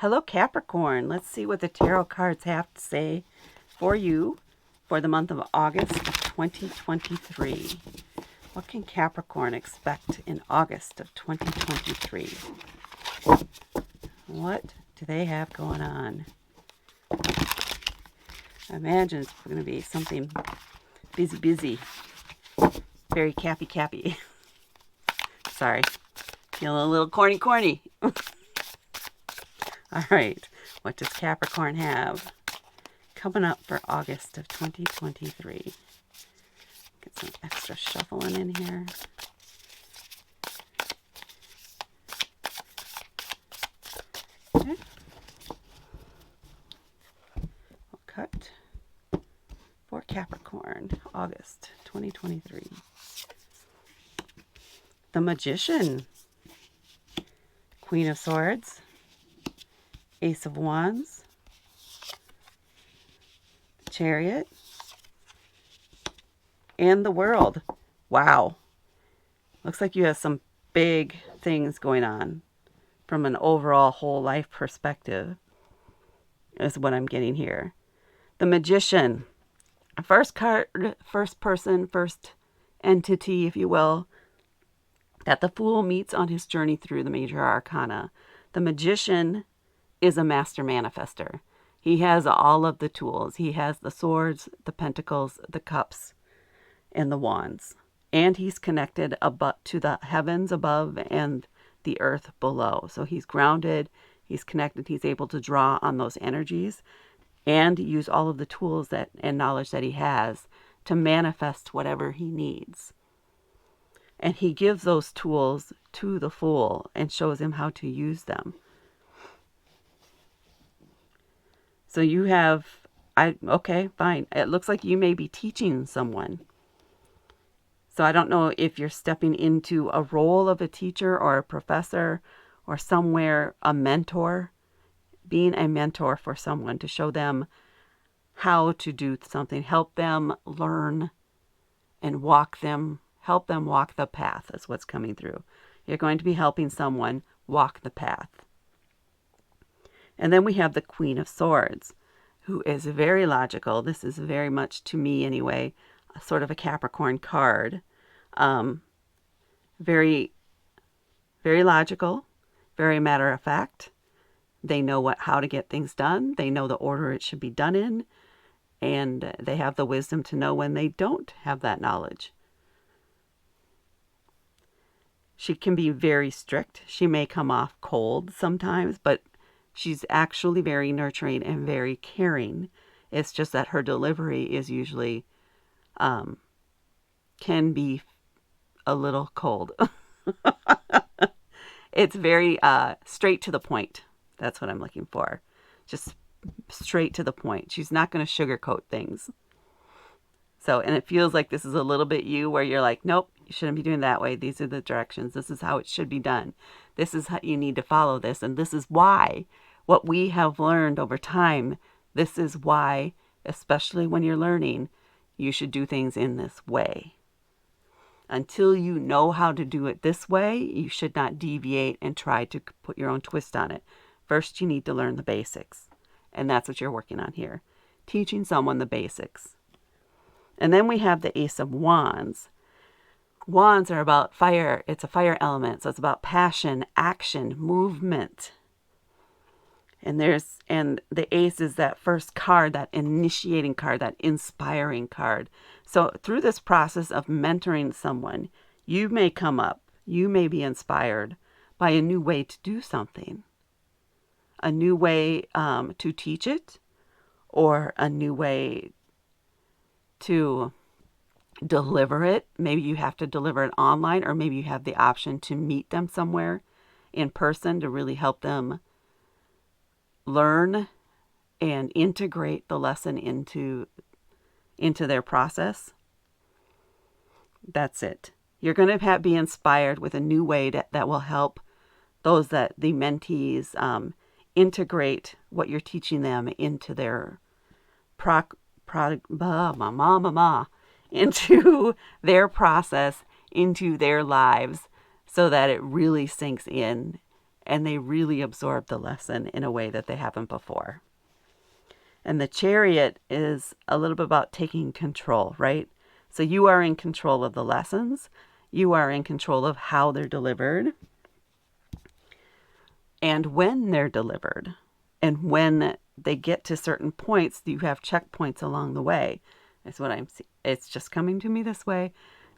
Hello, Capricorn. Let's see what the tarot cards have to say for you for the month of August 2023. What can Capricorn expect in August of 2023? What do they have going on? I imagine it's going to be something busy. Very cappy. Sorry. Feeling a little corny. All right. What does Capricorn have coming up for August of 2023? Get some extra shuffling in here. Okay. We'll cut for Capricorn, August 2023. The Magician, Queen of Swords, Ace of Wands, Chariot, and the World. Wow. Looks like you have some big things going on from an overall whole life perspective, is what I'm getting here. The Magician, first card, first person, first entity, if you will, that the Fool meets on his journey through the major arcana. The Magician is a master manifester. He has all of the tools. He has the swords, the pentacles, the cups, and the wands. And he's connected to the heavens above and the earth below. So he's grounded, he's connected, he's able to draw on those energies and use all of the tools and knowledge that he has to manifest whatever he needs. And he gives those tools to the Fool and shows him how to use them. So you have, okay, fine. It looks like you may be teaching someone. So I don't know if you're stepping into a role of a teacher or a professor or somewhere a mentor, being a mentor for someone to show them how to do something, help them learn and help them walk the path is what's coming through. You're going to be helping someone walk the path. And then we have the Queen of Swords, who is very logical. This is very much, to me anyway, sort of a Capricorn card. Very, very logical, very matter of fact. They know how to get things done. They know the order it should be done in. And they have the wisdom to know when they don't have that knowledge. She can be very strict. She may come off cold sometimes, but she's actually very nurturing and very caring. It's just that her delivery is usually, can be a little cold. It's very straight to the point. That's what I'm looking for. Just straight to the point. She's not going to sugarcoat things. So, and it feels like this is a little bit you where you're like, nope, you shouldn't be doing that way. These are the directions. This is how it should be done. This is how you need to follow this. And this is why, what we have learned over time, this is why, especially when you're learning, you should do things in this way. Until you know how to do it this way, you should not deviate and try to put your own twist on it. First, you need to learn the basics. And that's what you're working on here. Teaching someone the basics. And then we have the Ace of Wands. Wands are about fire. It's a fire element. So it's about passion, action, movement. And the Ace is that first card, that initiating card, that inspiring card. So through this process of mentoring someone, you may be inspired by a new way to do something. A new way to teach it, or a new way to deliver it. Maybe you have to deliver it online, or maybe you have the option to meet them somewhere in person to really help them learn and integrate the lesson into their process. That's it. You're going to be inspired with a new way that will help those the mentees integrate what you're teaching them into their into their process, into their lives, so that it really sinks in and they really absorb the lesson in a way that they haven't before. And the Chariot is a little bit about taking control, right? So you are in control of the lessons. You are in control of how they're delivered and when they're delivered. And when they get to certain points, you have checkpoints along the way. That's what I'm seeing. It's just coming to me this way.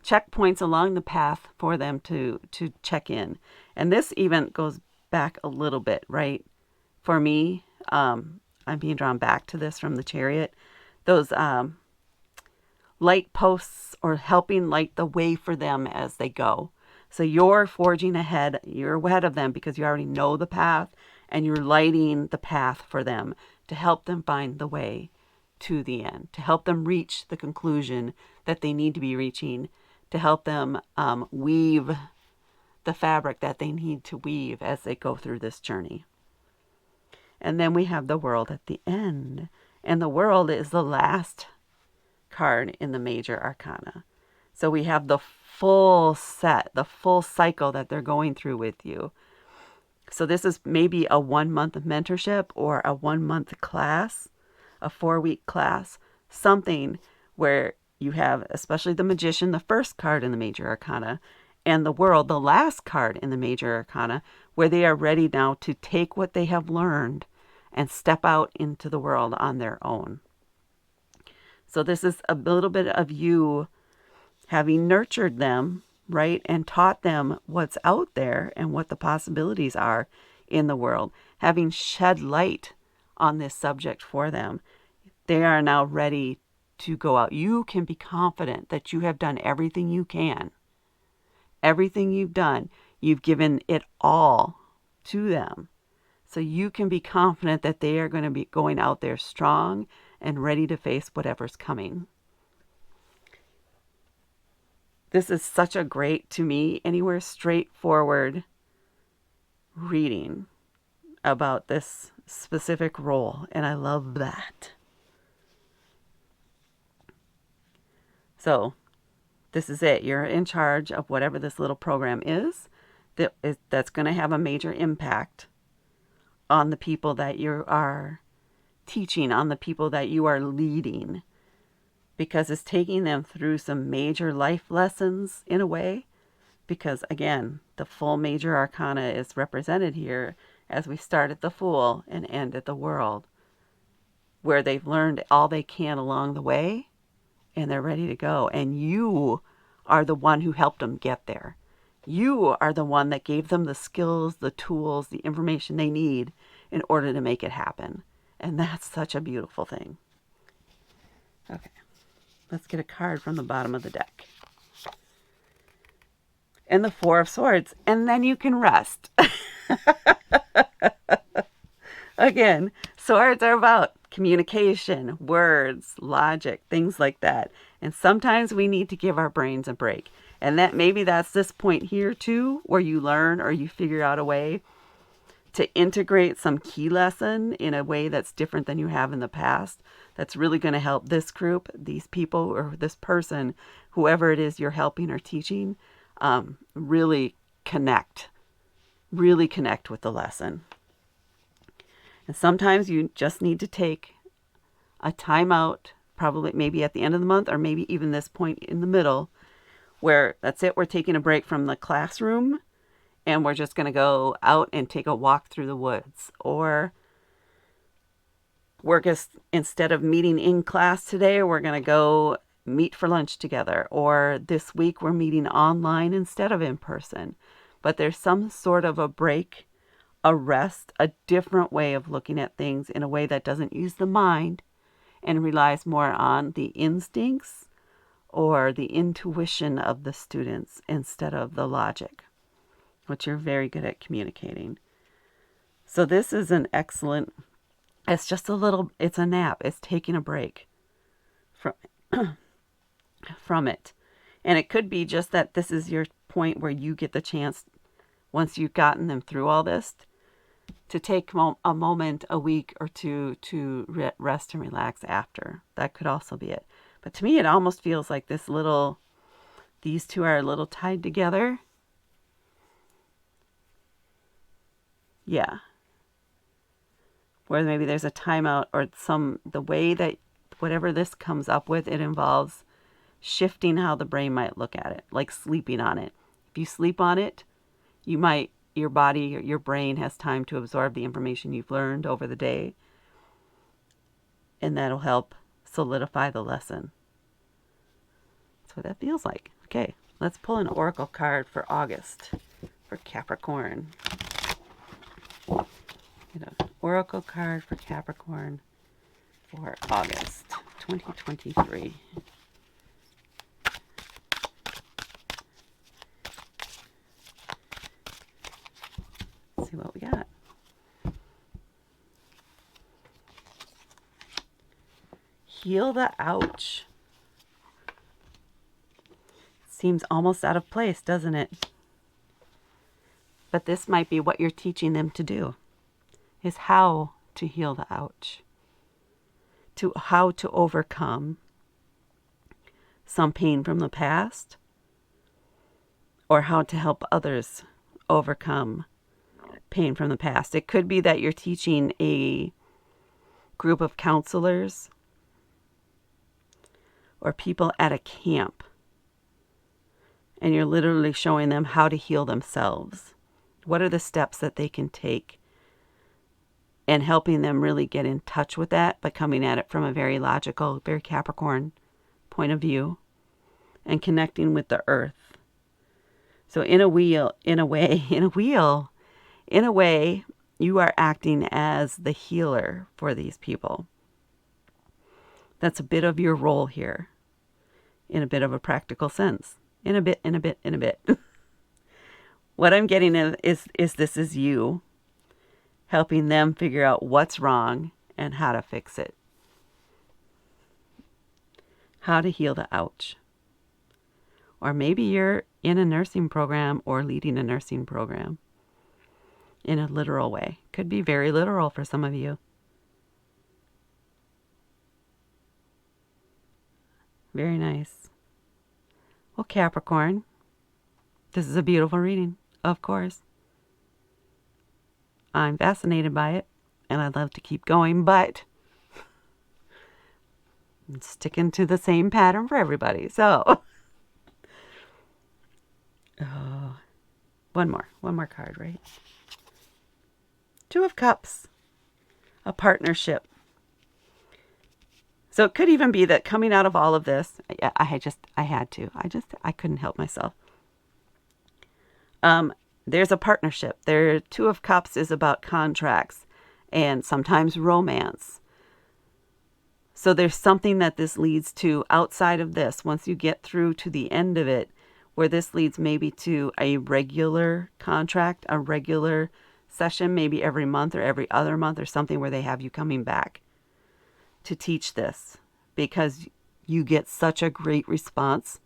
Checkpoints along the path for them to check in. And this even goes back a little bit, right? For me, I'm being drawn back to this from the Chariot. Those light posts or helping light the way for them as they go. So you're forging ahead. You're ahead of them because you already know the path, and you're lighting the path for them to help them find the way to the end, to help them reach the conclusion that they need to be reaching, to help them weave the fabric that they need to weave as they go through this journey. And then we have the World at the end. And the World is the last card in the major arcana. So we have the full set, the full cycle that they're going through with you. So this is maybe a 1-month mentorship or a 1-month class, a 4-week class, something where you have, especially the Magician, the first card in the major arcana, and the World, the last card in the major arcana, where they are ready now to take what they have learned and step out into the world on their own. So this is a little bit of you having nurtured them, right, and taught them what's out there and what the possibilities are in the world, having shed light on this subject for them. They are now ready to go out. You can be confident that you have done everything you can. Everything you've done, you've given it all to them. So you can be confident that they are going to be going out there strong and ready to face whatever's coming. This is such a great, to me, anywhere straightforward reading about this specific role, and I love that. So this is it. You're in charge of whatever this little program is that's going to have a major impact on the people that you are teaching, on the people that you are leading, because it's taking them through some major life lessons in a way, because again, the full major arcana is represented here as we start at the Fool and end at the World, where they've learned all they can along the way and they're ready to go. And you are the one who helped them get there. You are the one that gave them the skills, the tools, the information they need in order to make it happen. And that's such a beautiful thing. Okay, let's get a card from the bottom of the deck. And the Four of Swords. And then you can rest. Again, swords are about communication, words, logic, things like that. And sometimes we need to give our brains a break. And that maybe that's this point here too, where you learn or you figure out a way to integrate some key lesson in a way that's different than you have in the past. That's really going to help this group, these people, or this person, whoever it is you're helping or teaching, really connect with the lesson. And sometimes you just need to take a time out, probably maybe at the end of the month, or maybe even this point in the middle, where that's it, we're taking a break from the classroom and we're just going to go out and take a walk through the woods. Or we're just, instead of meeting in class today, we're going to go meet for lunch together. Or this week we're meeting online instead of in person. But there's some sort of a break, a rest, a different way of looking at things in a way that doesn't use the mind and relies more on the instincts or the intuition of the students instead of the logic, which you're very good at communicating. So this is an excellent, it's just a little, it's a nap. It's taking a break from it. And it could be just that this is your point where you get the chance, once you've gotten them through all this, to take a moment, a week or two to rest and relax after. That could also be it. But to me, it almost feels like these two are a little tied together. Yeah. Where maybe there's a timeout or the way that whatever this comes up with, it involves shifting how the brain might look at it, like sleeping on it. If you sleep on it, your body, your brain has time to absorb the information you've learned over the day, and that'll help solidify the lesson. That's what that feels like. Okay, let's pull an oracle card for August for Capricorn. Oracle card for Capricorn for August 2023. Let's see what we got. Heal the ouch. Seems almost out of place, doesn't it? But this might be what you're teaching them to do, is how to heal the ouch. How to overcome some pain from the past, or how to help others overcome pain from the past. It could be that you're teaching a group of counselors or people at a camp, and you're literally showing them how to heal themselves. What are the steps that they can take, and helping them really get in touch with that, but coming at it from a very logical, very Capricorn point of view, and connecting with the earth. So in a way, you are acting as the healer for these people. That's a bit of your role here, in a bit of a practical sense. In a bit. What I'm getting is this is you helping them figure out what's wrong and how to fix it. How to heal the ouch. Or maybe you're in a nursing program or leading a nursing program in a literal way. Could be very literal for some of you. Very nice. Well, Capricorn, this is a beautiful reading, of course. I'm fascinated by it, and I'd love to keep going, but I'm sticking to the same pattern for everybody. So, one more card, right? Two of Cups, a partnership. So it could even be that coming out of all of this, I couldn't help myself. There's a partnership. Two of Cups is about contracts and sometimes romance. So there's something that this leads to outside of this, once you get through to the end of it, where this leads maybe to a regular contract, a regular session, maybe every month or every other month or something, where they have you coming back to teach this, because you get such a great response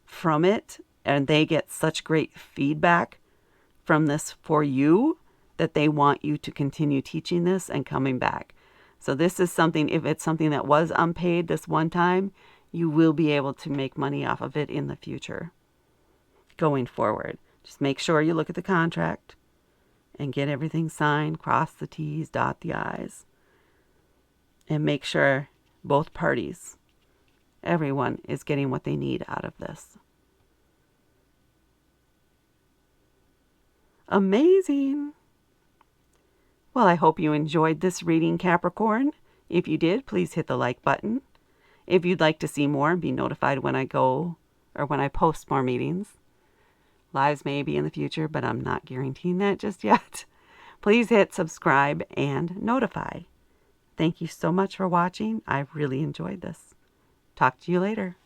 from it, and they get such great feedback from this for you, that they want you to continue teaching this and coming back. So this is something, if it's something that was unpaid this one time, you will be able to make money off of it in the future going forward. Just make sure you look at the contract and get everything signed, cross the T's, dot the I's, and make sure both parties, everyone, is getting what they need out of this. Amazing. Well, I hope you enjoyed this reading, Capricorn. If you did, please hit the like button. If you'd like to see more and be notified when I go or when I post more meetings, lives may be in the future, but I'm not guaranteeing that just yet. Please hit subscribe and notify. Thank you so much for watching. I really enjoyed this. Talk to you later.